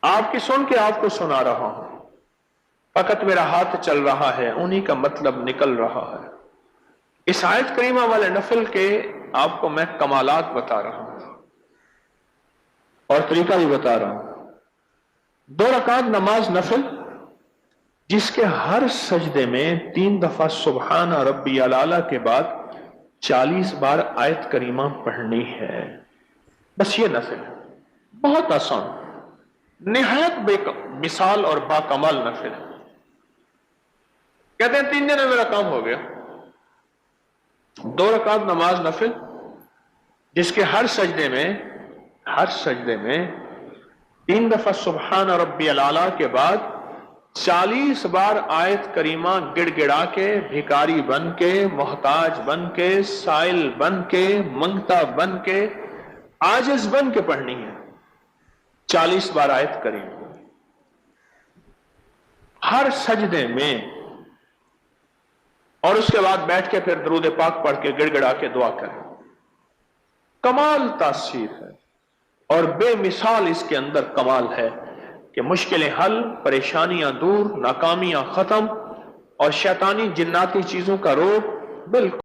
آپ کی سن کے آپ کو سنا رہا ہوں، فقط میرا ہاتھ چل رہا ہے، انہی کا مطلب نکل رہا ہے۔ اس آیت کریمہ والے نفل کے آپ کو میں کمالات بتا رہا ہوں اور طریقہ بھی بتا رہا ہوں۔ 2 رکعت نماز نفل جس کے ہر سجدے میں 3 دفعہ سبحان ربی الاعلیٰ کے بعد 40 بار آیت کریمہ پڑھنی ہے، بس یہ نفل ہے، بہت آسان، نہایت بے مثال اور باکمال نفل ہے۔ کہتے ہیں 3 دن میں میرا کام ہو گیا۔ 2 رکعت نماز نفل جس کے ہر سجدے میں 3 دفعہ سبحان ربی الاعلیٰ کے بعد 40 بار آیت کریمہ گڑ گڑا کے، بھکاری بن کے، محتاج بن کے، سائل بن کے، منگتا بن کے، عاجز بن کے پڑھنی ہے، 40 بار آیت کریمہ ہر سجدے میں، اور اس کے بعد بیٹھ کے پھر درود پاک پڑھ کے گڑ گڑا کے دعا کریں۔ کمال تاثیر ہے اور بے مثال اس کے اندر کمال ہے کہ مشکلیں حل، پریشانیاں دور، ناکامیاں ختم اور شیطانی جناتی چیزوں کا روک بالکل